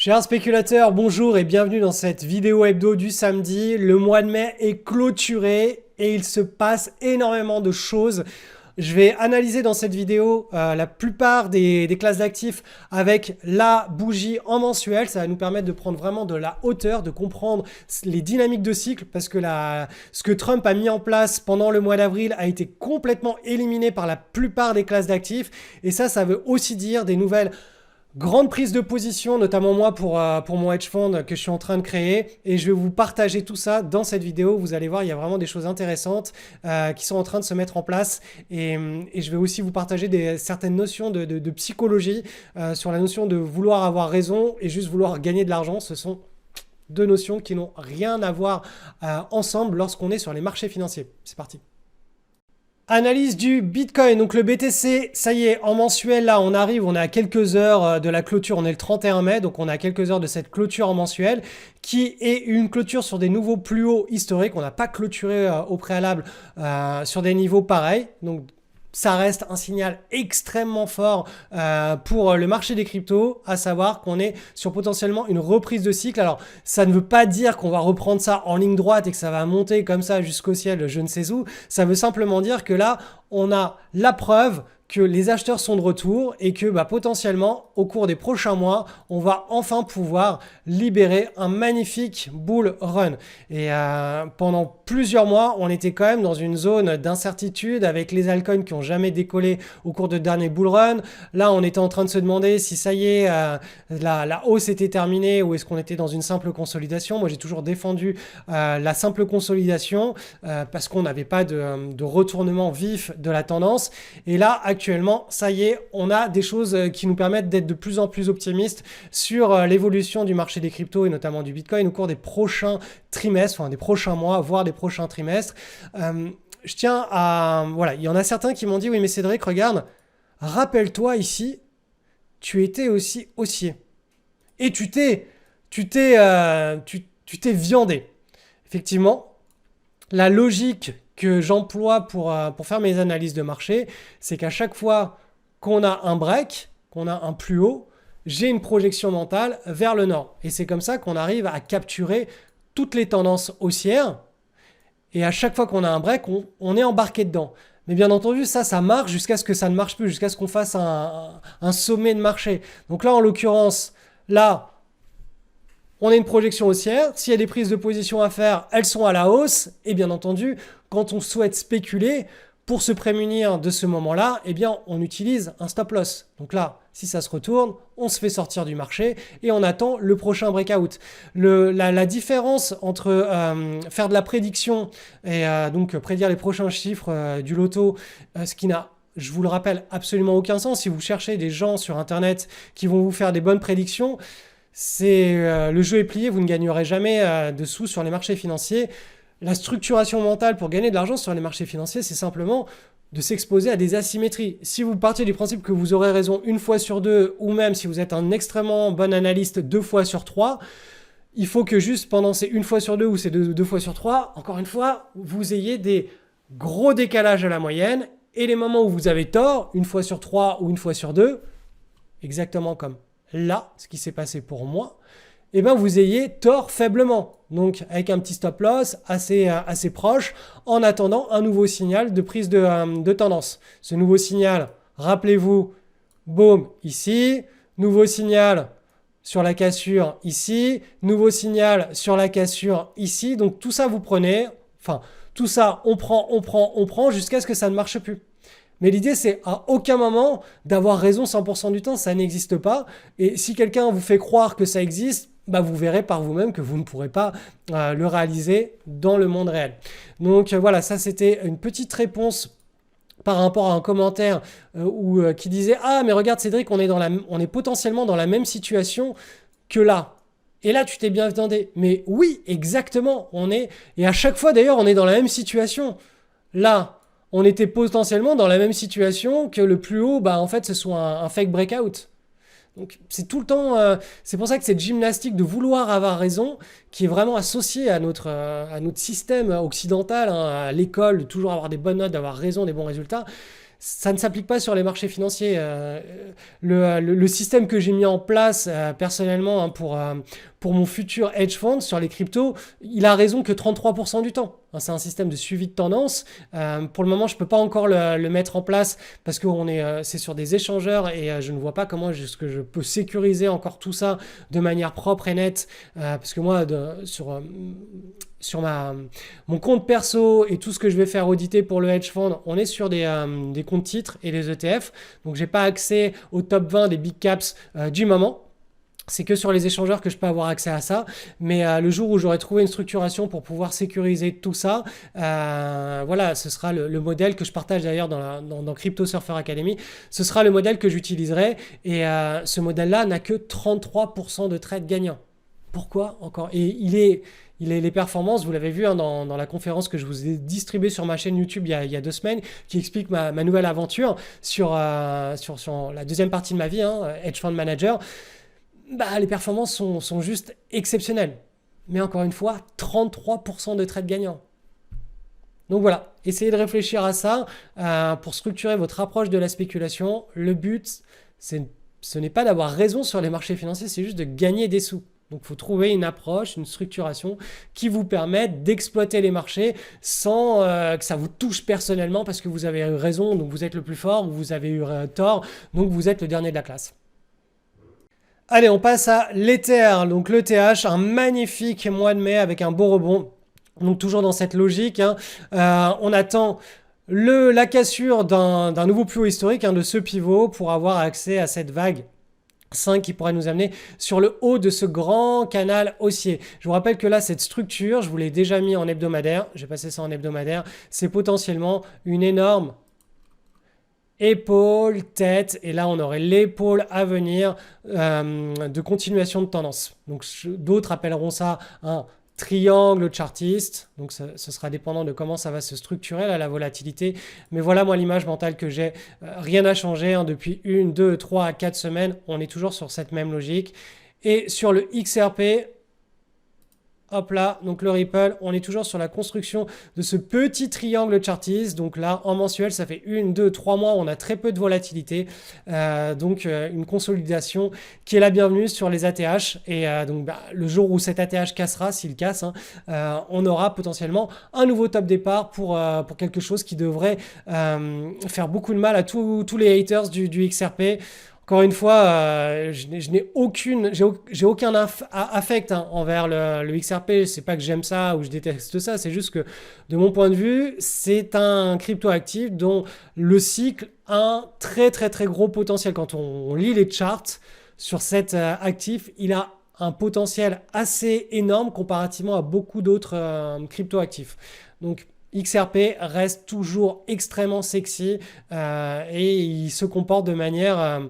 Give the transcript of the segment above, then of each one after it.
Chers spéculateurs, bonjour et bienvenue dans cette vidéo hebdo du samedi. Le mois de mai est clôturé et il se passe énormément de choses. Je vais analyser dans cette vidéo la plupart des classes d'actifs avec la bougie en mensuel. Ça va nous permettre de prendre vraiment de la hauteur, de comprendre les dynamiques de cycle parce que ce que Trump a mis en place pendant le mois d'avril a été complètement éliminé par la plupart des classes d'actifs. Et ça veut aussi dire des nouvelles grande prise de position, notamment moi pour mon hedge fund que je suis en train de créer, et je vais vous partager tout ça dans cette vidéo. Vous allez voir, il y a vraiment des choses intéressantes qui sont en train de se mettre en place, et je vais aussi vous partager certaines notions de psychologie sur la notion de vouloir avoir raison et juste vouloir gagner de l'argent. Ce sont deux notions qui n'ont rien à voir ensemble lorsqu'on est sur les marchés financiers. C'est parti. Analyse du Bitcoin, donc le BTC, ça y est, en mensuel, là on arrive, on est à quelques heures de la clôture, on est le 31 mai, donc on est à quelques heures de cette clôture en mensuel, qui est une clôture sur des nouveaux plus hauts historiques, on n'a pas clôturé au préalable sur des niveaux pareils, donc ça reste un signal extrêmement fort pour le marché des cryptos, à savoir qu'on est sur potentiellement une reprise de cycle. Alors, ça ne veut pas dire qu'on va reprendre ça en ligne droite et que ça va monter comme ça jusqu'au ciel, je ne sais où. Ça veut simplement dire que là, on a la preuve que les acheteurs sont de retour et que potentiellement, au cours des prochains mois, on va enfin pouvoir libérer un magnifique bull run. Et pendant plusieurs mois, on était quand même dans une zone d'incertitude avec les altcoins qui n'ont jamais décollé au cours de dernier bull run. Là, on était en train de se demander si ça y est, la hausse était terminée ou est-ce qu'on était dans une simple consolidation. Moi, j'ai toujours défendu la simple consolidation parce qu'on n'avait pas de retournement vif de la tendance. Et là, actuellement, ça y est, on a des choses qui nous permettent d'être de plus en plus optimistes sur l'évolution du marché des cryptos et notamment du Bitcoin au cours des prochains trimestres, enfin des prochains mois, voire des prochains trimestres. Je tiens à... Voilà, il y en a certains qui m'ont dit, oui mais Cédric, regarde, rappelle-toi ici, tu étais aussi haussier. Et tu t'es viandé. Effectivement, la logique que j'emploie pour faire mes analyses de marché, c'est qu'à chaque fois qu'on a un break, qu'on a un plus haut, j'ai une projection mentale vers le nord. Et c'est comme ça qu'on arrive à capturer toutes les tendances haussières. Et à chaque fois qu'on a un break, on est embarqué dedans. Mais bien entendu, ça marche jusqu'à ce que ça ne marche plus, jusqu'à ce qu'on fasse un sommet de marché. Donc là, en l'occurrence, là, on a une projection haussière. S'il y a des prises de position à faire, elles sont à la hausse. Et bien entendu, quand on souhaite spéculer, pour se prémunir de ce moment-là, eh bien, on utilise un stop loss. Donc là, si ça se retourne, on se fait sortir du marché et on attend le prochain breakout. La différence entre faire de la prédiction et donc prédire les prochains chiffres du loto, ce qui n'a, je vous le rappelle, absolument aucun sens. Si vous cherchez des gens sur Internet qui vont vous faire des bonnes prédictions, le jeu est plié, vous ne gagnerez jamais de sous sur les marchés financiers. La structuration mentale pour gagner de l'argent sur les marchés financiers, c'est simplement de s'exposer à des asymétries. Si vous partiez du principe que vous aurez raison une fois sur deux, ou même si vous êtes un extrêmement bon analyste 2 fois sur 3, il faut que juste pendant ces 1 fois sur 2 ou ces 2 fois sur 3, encore une fois, vous ayez des gros décalages à la moyenne, et les moments où vous avez tort, 1 fois sur 3 ou 1 fois sur 2, exactement comme là, ce qui s'est passé pour moi, eh bien vous ayez tort faiblement. Donc avec un petit stop loss assez proche en attendant un nouveau signal de prise de tendance. Ce nouveau signal, rappelez-vous, boum, ici, nouveau signal sur la cassure ici, nouveau signal sur la cassure ici. Donc tout ça vous prenez, enfin tout ça on prend jusqu'à ce que ça ne marche plus. Mais l'idée, c'est à aucun moment d'avoir raison 100% du temps, ça n'existe pas. Et si quelqu'un vous fait croire que ça existe, vous verrez par vous-même que vous ne pourrez pas le réaliser dans le monde réel. Donc voilà, ça c'était une petite réponse par rapport à un commentaire qui disait « Ah, mais regarde Cédric, on est potentiellement dans la même situation que là. » Et là, tu t'es bien viandé. Mais oui, exactement. Et à chaque fois d'ailleurs, on est dans la même situation. Là, on était potentiellement dans la même situation que le plus haut, en fait, ce soit un fake breakout. Donc, c'est tout le temps, c'est pour ça que cette gymnastique de vouloir avoir raison, qui est vraiment associée à notre système occidental, à l'école, de toujours avoir des bonnes notes, d'avoir raison, des bons résultats, ça ne s'applique pas sur les marchés financiers. Le système que j'ai mis en place personnellement hein, pour mon futur hedge fund sur les cryptos, il a raison que 33% du temps. Hein, c'est un système de suivi de tendance. Pour le moment, je ne peux pas encore le mettre en place parce que c'est sur des échangeurs et je ne vois pas comment est-ce que je peux sécuriser encore tout ça de manière propre et nette. Parce que moi, sur mon compte perso et tout ce que je vais faire auditer pour le hedge fund, on est sur des comptes titres et des ETF. Donc, j'ai pas accès au top 20 des big caps du moment. C'est que sur les échangeurs que je peux avoir accès à ça. Mais le jour où j'aurai trouvé une structuration pour pouvoir sécuriser tout ça, voilà, ce sera le modèle que je partage d'ailleurs dans Crypto Surfer Academy. Ce sera le modèle que j'utiliserai. Et ce modèle-là n'a que 33% de trades gagnants. Pourquoi encore? Et les performances, vous l'avez vu hein, dans la conférence que je vous ai distribuée sur ma chaîne YouTube il y a 2 semaines, qui explique ma nouvelle aventure sur la deuxième partie de ma vie, hein, Hedge Fund Manager. Les performances sont juste exceptionnelles. Mais encore une fois, 33% de trades gagnants. Donc voilà, essayez de réfléchir à ça pour structurer votre approche de la spéculation. Le but, ce n'est pas d'avoir raison sur les marchés financiers, c'est juste de gagner des sous. Donc il faut trouver une approche, une structuration qui vous permette d'exploiter les marchés sans que ça vous touche personnellement parce que vous avez eu raison, donc vous êtes le plus fort, ou vous avez eu tort, donc vous êtes le dernier de la classe. Allez, on passe à l'Ether, donc l'ETH, un magnifique mois de mai avec un beau rebond. Donc toujours dans cette logique, hein, on attend la cassure d'un nouveau plus haut historique, hein, de ce pivot pour avoir accès à cette vague 5 qui pourrait nous amener sur le haut de ce grand canal haussier. Je vous rappelle que là, cette structure, je vous l'ai déjà mis en hebdomadaire, j'ai passé ça en hebdomadaire, c'est potentiellement une énorme épaule, tête, et là on aurait l'épaule à venir de continuation de tendance. Donc d'autres appelleront ça un triangle chartiste, donc ce sera dépendant de comment ça va se structurer là, la volatilité, mais voilà moi l'image mentale que j'ai, rien n'a changé hein, depuis 1, 2, 3, 4 semaines, on est toujours sur cette même logique, et sur le XRP, hop là, donc le Ripple, on est toujours sur la construction de ce petit triangle chartiste. Donc là, en mensuel, ça fait 1, 2, 3 mois, on a très peu de volatilité. Donc une consolidation qui est la bienvenue sur les ATH. Et donc le jour où cet ATH cassera, s'il casse, hein, on aura potentiellement un nouveau top départ pour quelque chose qui devrait faire beaucoup de mal à tous les haters du XRP. Encore une fois, je n'ai aucun affect hein, envers le XRP. C'est pas que j'aime ça ou je déteste ça. C'est juste que, de mon point de vue, c'est un crypto-actif dont le cycle a un très très très gros potentiel. Quand on lit les charts sur cet actif, il a un potentiel assez énorme comparativement à beaucoup d'autres crypto-actifs. Donc, XRP reste toujours extrêmement sexy et il se comporte de manière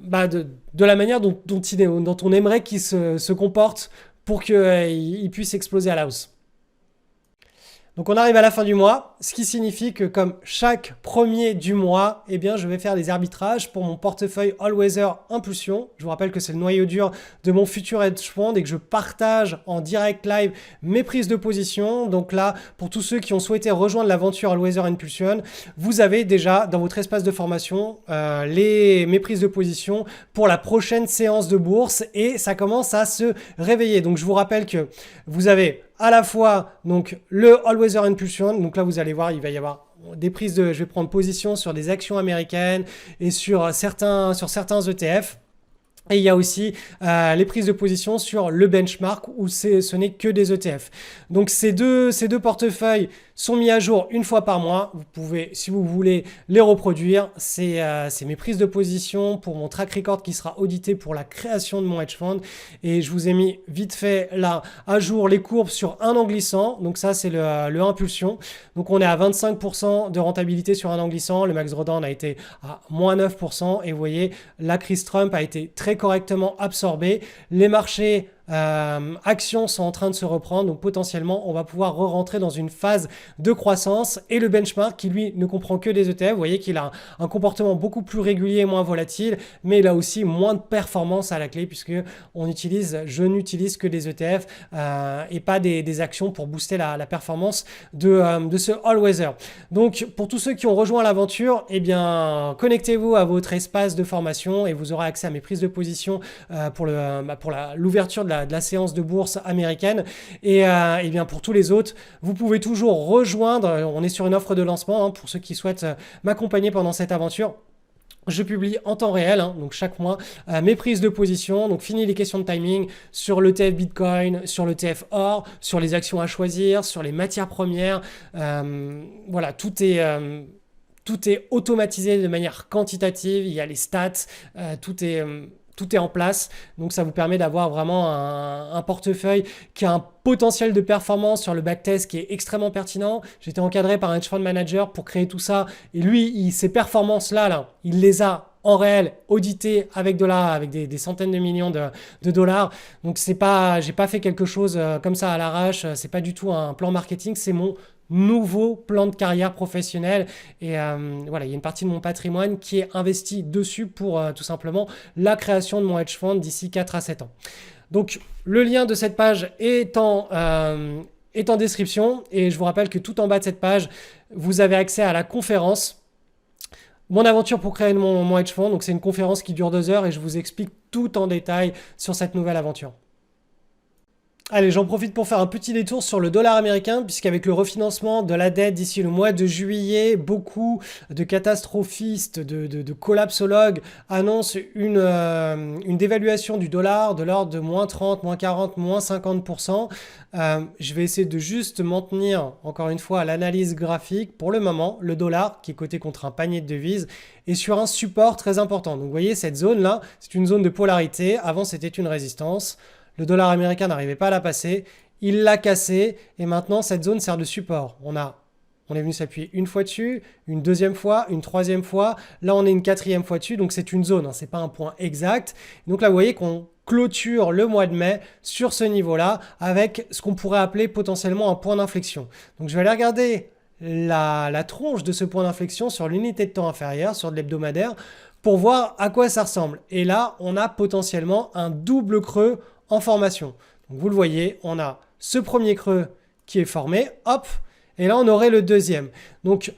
de la manière dont on aimerait qu'il se comporte pour qu'il puisse exploser à la hausse. Donc on arrive à la fin du mois, ce qui signifie que comme chaque premier du mois, eh bien je vais faire des arbitrages pour mon portefeuille All Weather Impulsion. Je vous rappelle que c'est le noyau dur de mon futur hedge fund et que je partage en direct live mes prises de position. Donc là, pour tous ceux qui ont souhaité rejoindre l'aventure All Weather Impulsion, vous avez déjà dans votre espace de formation mes prises de position pour la prochaine séance de bourse et ça commence à se réveiller. Donc je vous rappelle que vous avez à la fois donc le All Weather Impulsion, donc là vous allez voir il va y avoir des prises je vais prendre position sur des actions américaines et sur certains ETF. Et il y a aussi les prises de position sur le benchmark où ce n'est que des ETF. Donc ces deux portefeuilles sont mis à jour une fois par mois. Vous pouvez, si vous voulez, les reproduire. C'est mes prises de position pour mon track record qui sera audité pour la création de mon hedge fund. Et je vous ai mis vite fait là à jour les courbes sur un an glissant. Donc ça, c'est le impulsion. Donc on est à 25% de rentabilité sur un an glissant. Le max drawdown a été à moins 9%. Et vous voyez, la crise Trump a été très correctement absorbée. Les marchés actions sont en train de se reprendre. Donc potentiellement, on va pouvoir re-rentrer dans une phase de croissance. Et le benchmark, qui lui ne comprend que des ETF, vous voyez qu'il a un comportement beaucoup plus régulier et moins volatile, mais il a aussi moins de performance à la clé puisque je n'utilise que des ETF et pas des actions pour booster la performance de ce all-weather. Donc pour tous ceux qui ont rejoint l'aventure, eh bien connectez-vous à votre espace de formation et vous aurez accès à mes prises de position pour l'ouverture de la séance de bourse américaine. Et bien pour tous les autres, vous pouvez toujours rejoindre, on est sur une offre de lancement pour ceux qui souhaitent m'accompagner pendant cette aventure. Je publie en temps réel, donc chaque mois, mes prises de position. Donc fini les questions de timing sur l'ETF Bitcoin, sur l'ETF Or, sur les actions à choisir, sur les matières premières. Voilà, tout est automatisé de manière quantitative. Il y a les stats, tout est en place. Donc ça vous permet d'avoir vraiment un portefeuille qui a un potentiel de performance sur le backtest qui est extrêmement pertinent. J'étais encadré par un hedge fund manager pour créer tout ça. Et lui, ces performances-là, il les a en réel auditées avec des centaines de millions de dollars. Donc j'ai pas fait quelque chose comme ça à l'arrache. C'est pas du tout un plan marketing. C'est mon nouveau plan de carrière professionnelle et voilà, il y a une partie de mon patrimoine qui est investie dessus pour tout simplement la création de mon hedge fund d'ici 4 à 7 ans. Donc le lien de cette page est en description et je vous rappelle que tout en bas de cette page, vous avez accès à la conférence Mon aventure pour créer mon hedge fund. Donc c'est une conférence qui dure 2 heures et je vous explique tout en détail sur cette nouvelle aventure. Allez, j'en profite pour faire un petit détour sur le dollar américain, puisqu'avec le refinancement de la dette d'ici le mois de juillet, beaucoup de catastrophistes, de collapsologues annoncent une dévaluation du dollar de l'ordre de moins 30, moins 40, moins 50%. Je vais essayer de juste maintenir, encore une fois, l'analyse graphique. Pour le moment, le dollar, qui est coté contre un panier de devises, est sur un support très important. Donc vous voyez, cette zone-là, c'est une zone de polarité. Avant, c'était une résistance. Le dollar américain n'arrivait pas à la passer, il l'a cassé et maintenant cette zone sert de support. On est venu s'appuyer une fois dessus, une deuxième fois, une troisième fois, là on est une quatrième fois dessus, donc c'est une zone, c'est pas un point exact. Donc là vous voyez qu'on clôture le mois de mai sur ce niveau-là avec ce qu'on pourrait appeler potentiellement un point d'inflexion. Donc je vais aller regarder la tronche de ce point d'inflexion sur l'unité de temps inférieure, sur de l'hebdomadaire, pour voir à quoi ça ressemble. Et là on a potentiellement un double creux en formation. Donc vous le voyez, on a ce premier creux qui est formé, hop, et là on aurait le deuxième. Donc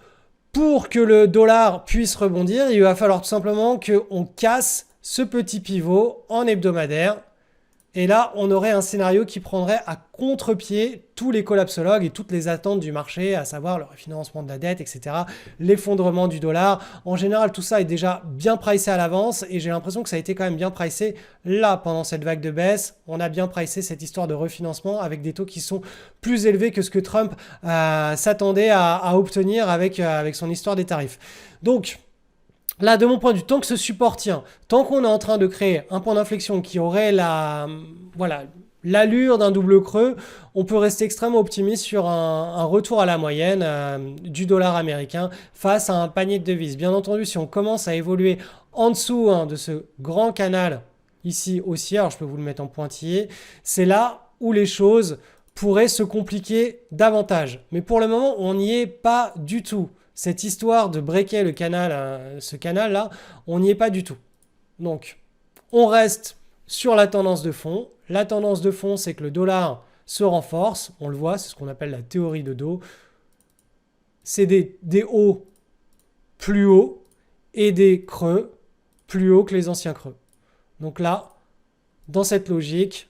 pour que le dollar puisse rebondir, il va falloir tout simplement qu'on casse ce petit pivot en hebdomadaire. Et là, on aurait un scénario qui prendrait à contre-pied tous les collapsologues et toutes les attentes du marché, à savoir le refinancement de la dette, etc., l'effondrement du dollar. En général, tout ça est déjà bien pricé à l'avance et j'ai l'impression que ça a été quand même bien pricé là pendant cette vague de baisse. On a bien pricé cette histoire de refinancement avec des taux qui sont plus élevés que ce que Trump s'attendait à obtenir avec son histoire des tarifs. Donc, là, de mon point de vue, tant que ce support tient, tant qu'on est en train de créer un point d'inflexion qui aurait l'allure d'un double creux, on peut rester extrêmement optimiste sur un retour à la moyenne du dollar américain face à un panier de devises. Bien entendu, si on commence à évoluer en dessous de ce grand canal ici haussier, alors je peux vous le mettre en pointillé, c'est là où les choses pourraient se compliquer davantage. Mais pour le moment, on n'y est pas du tout. Cette histoire de breaker le canal, ce canal-là, on n'y est pas du tout. Donc, on reste sur la tendance de fond. La tendance de fond, c'est que le dollar se renforce. On le voit, c'est ce qu'on appelle la théorie de dos. C'est des hauts plus hauts et des creux plus hauts que les anciens creux. Donc là, dans cette logique,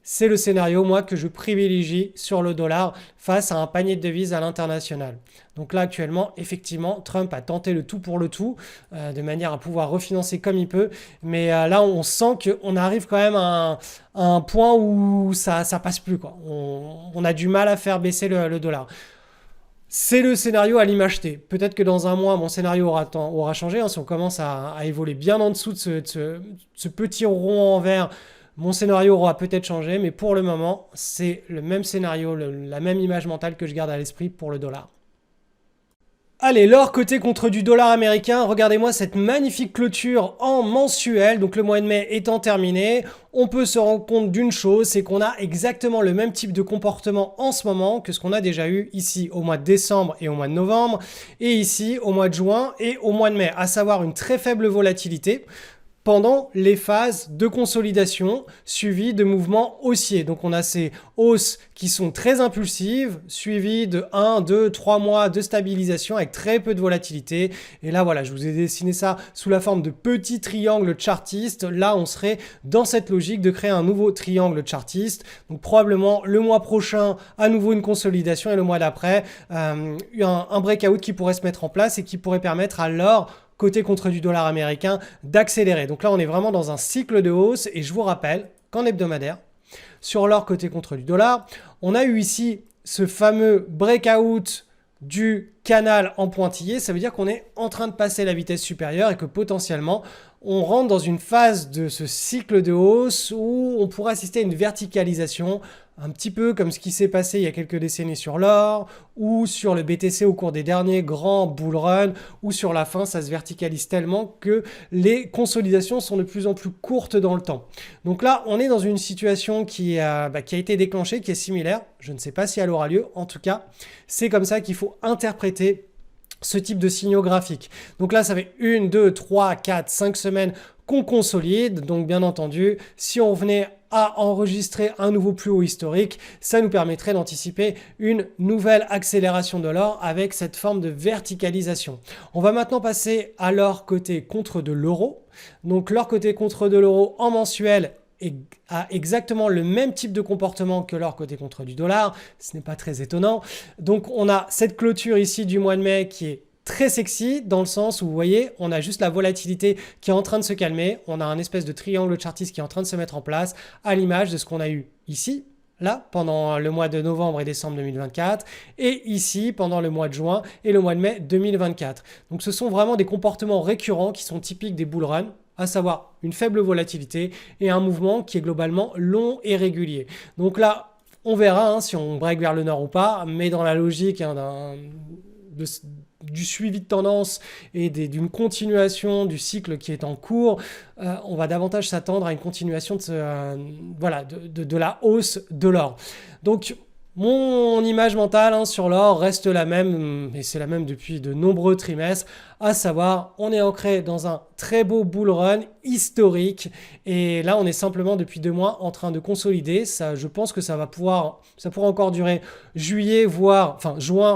c'est le scénario, moi, que je privilégie sur le dollar face à un panier de devises à l'international. Donc là, actuellement, effectivement, Trump a tenté le tout pour le tout, de manière à pouvoir refinancer comme il peut. Mais là, on sent qu'on arrive quand même à un point où ça passe plus, quoi. On a du mal à faire baisser le dollar. C'est le scénario à l'image T. Peut-être que dans un mois, mon scénario aura changé. Si on commence à évoluer bien en dessous de ce petit rond en vert, mon scénario aura peut-être changé, mais pour le moment, c'est le même scénario, la même image mentale que je garde à l'esprit pour le dollar. Allez, l'or côté contre du dollar américain, regardez-moi cette magnifique clôture en mensuel, donc le mois de mai étant terminé, on peut se rendre compte d'une chose, c'est qu'on a exactement le même type de comportement en ce moment que ce qu'on a déjà eu ici au mois de décembre et au mois de novembre, et ici au mois de juin et au mois de mai, à savoir une très faible volatilité pendant les phases de consolidation suivies de mouvements haussiers. Donc on a ces hausses qui sont très impulsives, suivies de 1, 2, 3 mois de stabilisation avec très peu de volatilité. Et là voilà, je vous ai dessiné ça sous la forme de petits triangles chartistes. Là on serait dans cette logique de créer un nouveau triangle chartiste. Donc probablement le mois prochain, à nouveau une consolidation et le mois d'après, un breakout qui pourrait se mettre en place et qui pourrait permettre à l'or côté contre du dollar américain d'accélérer. Donc là, on est vraiment dans un cycle de hausse et je vous rappelle qu'en hebdomadaire, sur l'or côté contre du dollar, on a eu ici ce fameux breakout du canal en pointillé. Ça veut dire qu'on est en train de passer la vitesse supérieure et que potentiellement, on rentre dans une phase de ce cycle de hausse où on pourrait assister à une verticalisation, un petit peu comme ce qui s'est passé il y a quelques décennies sur l'or ou sur le BTC au cours des derniers grands bull runs, où sur la fin ça se verticalise tellement que les consolidations sont de plus en plus courtes dans le temps. Donc là on est dans une situation qui a été déclenchée, qui est similaire, je ne sais pas si elle aura lieu, en tout cas c'est comme ça qu'il faut interpréter ce type de signaux graphiques. Donc là, ça fait 1, 2, 3, 4, 5 semaines qu'on consolide. Donc bien entendu, si on venait à enregistrer un nouveau plus haut historique, ça nous permettrait d'anticiper une nouvelle accélération de l'or avec cette forme de verticalisation. On va maintenant passer à l'or côté contre de l'euro. Donc l'or côté contre de l'euro en mensuel a exactement le même type de comportement que l'or côté contre du dollar. Ce n'est pas très étonnant. Donc on a cette clôture ici du mois de mai qui est très sexy dans le sens où vous voyez, on a juste la volatilité qui est en train de se calmer. On a un espèce de triangle chartiste qui est en train de se mettre en place à l'image de ce qu'on a eu ici. Là, pendant le mois de novembre et décembre 2024, et ici, pendant le mois de juin et le mois de mai 2024. Donc ce sont vraiment des comportements récurrents qui sont typiques des bull runs, à savoir une faible volatilité et un mouvement qui est globalement long et régulier. Donc là, on verra si on break vers le nord ou pas, mais dans la logique du suivi de tendance et d'une continuation du cycle qui est en cours, on va davantage s'attendre à une continuation de la hausse de l'or. Donc, mon image mentale sur l'or reste la même, et c'est la même depuis de nombreux trimestres, à savoir, on est ancré dans un très beau bull run historique, et là on est simplement depuis 2 mois en train de consolider. Ça, je pense que ça pourra encore durer juin,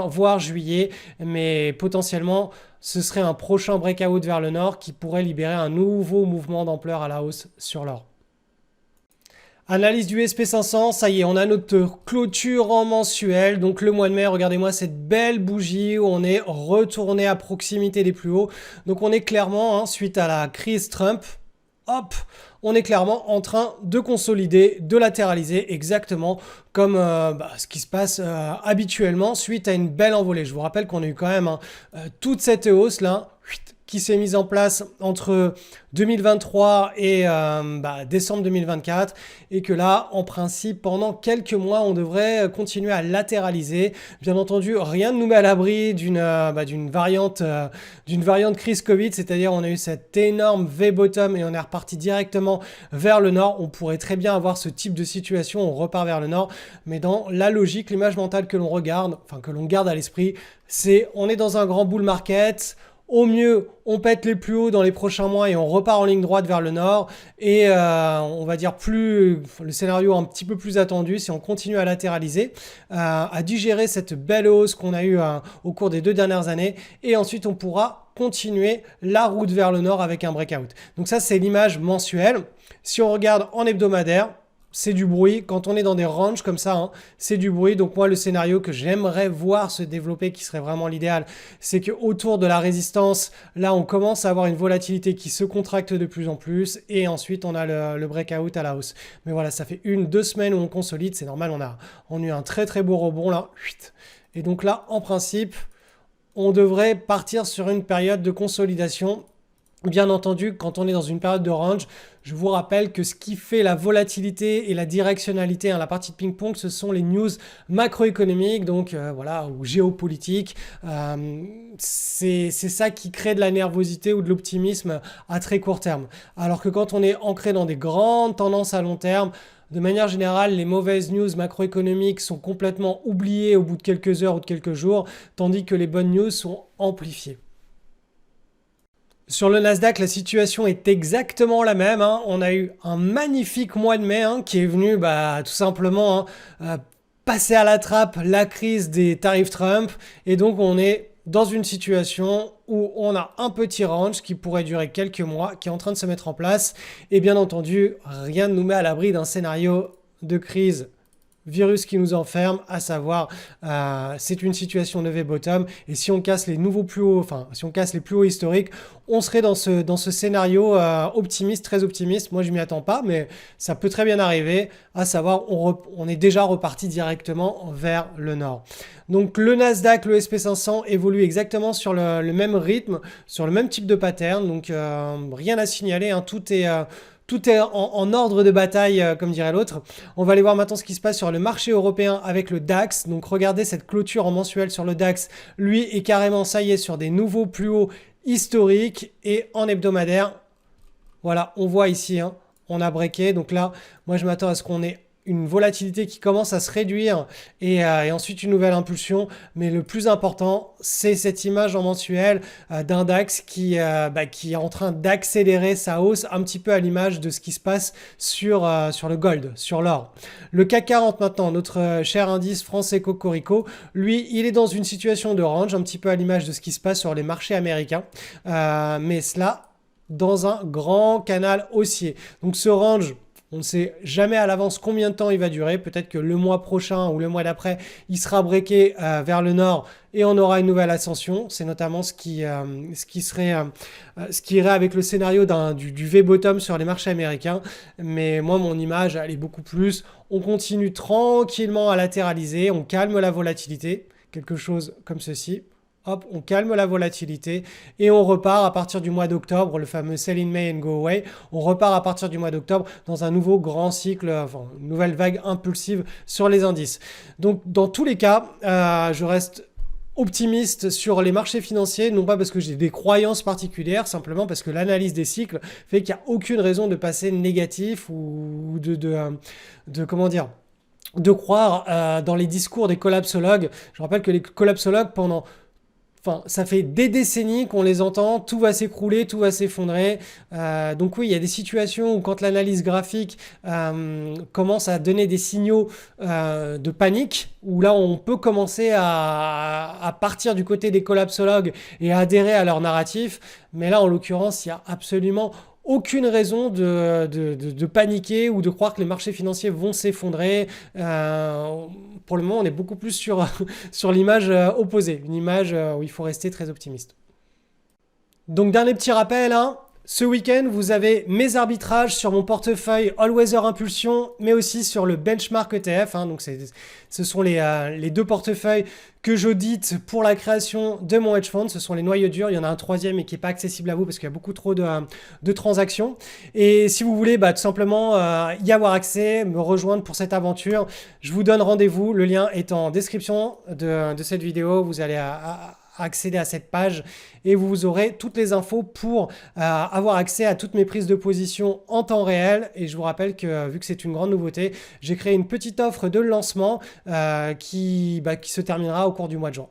voire juillet, mais potentiellement ce serait un prochain breakout vers le nord qui pourrait libérer un nouveau mouvement d'ampleur à la hausse sur l'or. Analyse du SP500, ça y est, on a notre clôture en mensuel. Donc le mois de mai, regardez-moi cette belle bougie où on est retourné à proximité des plus hauts. Donc on est clairement, suite à la crise Trump, hop, on est clairement en train de consolider, de latéraliser exactement comme ce qui se passe habituellement suite à une belle envolée. Je vous rappelle qu'on a eu quand même toute cette hausse là qui s'est mise en place entre 2023 et décembre 2024 et que là, en principe, pendant quelques mois, on devrait continuer à latéraliser. Bien entendu, rien ne nous met à l'abri d'une variante crise Covid, c'est-à-dire on a eu cet énorme V-bottom et on est reparti directement vers le nord. On pourrait très bien avoir ce type de situation, on repart vers le nord, mais dans la logique, l'image mentale que l'on garde à l'esprit, c'est on est dans un grand bull market. Au mieux, on pète les plus hauts dans les prochains mois et on repart en ligne droite vers le nord. Et on va dire le scénario un petit peu plus attendu, si on continue à latéraliser, à digérer cette belle hausse qu'on a eue au cours des 2 dernières années. Et ensuite, on pourra continuer la route vers le nord avec un breakout. Donc ça, c'est l'image mensuelle. Si on regarde en hebdomadaire, c'est du bruit. Quand on est dans des ranges comme ça, c'est du bruit. Donc moi, le scénario que j'aimerais voir se développer, qui serait vraiment l'idéal, c'est qu'autour de la résistance, là, on commence à avoir une volatilité qui se contracte de plus en plus. Et ensuite, on a le breakout à la hausse. Mais voilà, ça fait 1-2 semaines où on consolide. C'est normal, on a eu un très très beau rebond là. Et donc là, en principe, on devrait partir sur une période de consolidation Bien entendu, quand on est dans une période de range, je vous rappelle que ce qui fait la volatilité et la directionnalité, la partie de ping-pong, ce sont les news macroéconomiques, donc voilà, ou géopolitiques. C'est ça qui crée de la nervosité ou de l'optimisme à très court terme. Alors que quand on est ancré dans des grandes tendances à long terme, de manière générale, les mauvaises news macroéconomiques sont complètement oubliées au bout de quelques heures ou de quelques jours, tandis que les bonnes news sont amplifiées. Sur le Nasdaq, la situation est exactement la même, hein. On a eu un magnifique mois de mai, hein, qui est venu tout simplement, passer à la trappe la crise des tarifs Trump. Et donc on est dans une situation où on a un petit range qui pourrait durer quelques mois, qui est en train de se mettre en place. Et bien entendu, rien ne nous met à l'abri d'un scénario de crise virus qui nous enferme, à savoir c'est une situation de V-bottom, et si on casse les nouveaux plus hauts, enfin si on casse les plus hauts historiques, on serait dans ce scénario optimiste, très optimiste. Moi je m'y attends pas, mais ça peut très bien arriver, à savoir on est déjà reparti directement vers le nord. Donc le Nasdaq, le SP500 évolue exactement sur le même rythme, sur le même type de pattern, donc rien à signaler, hein. Tout est en ordre de bataille, comme dirait l'autre. On va aller voir maintenant ce qui se passe sur le marché européen avec le DAX. Donc regardez cette clôture en mensuel sur le DAX. Lui est carrément, ça y est, sur des nouveaux plus hauts historiques. Et en hebdomadaire, voilà, on voit ici, hein, on a breaké. Donc là, moi je m'attends à ce qu'on ait une volatilité qui commence à se réduire et ensuite une nouvelle impulsion. Mais le plus important, c'est cette image en mensuel d'un DAX qui est en train d'accélérer sa hausse un petit peu à l'image de ce qui se passe sur le gold, sur l'or. Le CAC 40 maintenant, notre cher indice français Cocorico, lui, il est dans une situation de range un petit peu à l'image de ce qui se passe sur les marchés américains. Mais cela dans un grand canal haussier. Donc ce range, on ne sait jamais à l'avance combien de temps il va durer. Peut-être que le mois prochain ou le mois d'après, il sera breaké vers le nord et on aura une nouvelle ascension. C'est notamment ce qui irait avec le scénario du V-bottom sur les marchés américains. Mais moi, mon image, elle est beaucoup plus. On continue tranquillement à latéraliser, on calme la volatilité, quelque chose comme ceci. Hop, on calme la volatilité et on repart à partir du mois d'octobre, le fameux Sell in May and Go Away. On repart à partir du mois d'octobre dans un nouveau grand cycle, enfin, une nouvelle vague impulsive sur les indices. Donc, dans tous les cas, je reste optimiste sur les marchés financiers, non pas parce que j'ai des croyances particulières, simplement parce que l'analyse des cycles fait qu'il n'y a aucune raison de passer négatif ou comment dire, de croire dans les discours des collapsologues. Je rappelle que les collapsologues, enfin, ça fait des décennies qu'on les entend, tout va s'écrouler, tout va s'effondrer. Donc oui, il y a des situations où quand l'analyse graphique commence à donner des signaux de panique, où là on peut commencer à partir du côté des collapsologues et à adhérer à leur narratif. Mais là, en l'occurrence, il y a absolument aucune raison de paniquer ou de croire que les marchés financiers vont s'effondrer. Pour le moment, on est beaucoup plus sur l'image opposée, une image où il faut rester très optimiste. Donc, dernier petit rappel, hein. Ce week-end, vous avez mes arbitrages sur mon portefeuille All Weather Impulsion, mais aussi sur le benchmark ETF. Hein. Donc, ce sont les deux portefeuilles que j'audite pour la création de mon hedge fund. Ce sont les noyaux durs. Il y en a un troisième et qui n'est pas accessible à vous parce qu'il y a beaucoup trop de transactions. Et si vous voulez tout simplement y avoir accès, me rejoindre pour cette aventure, je vous donne rendez-vous. Le lien est en description de cette vidéo. Vous allez accéder à cette page et vous aurez toutes les infos pour avoir accès à toutes mes prises de position en temps réel. Et je vous rappelle que vu que c'est une grande nouveauté, j'ai créé une petite offre de lancement qui se terminera au cours du mois de juin.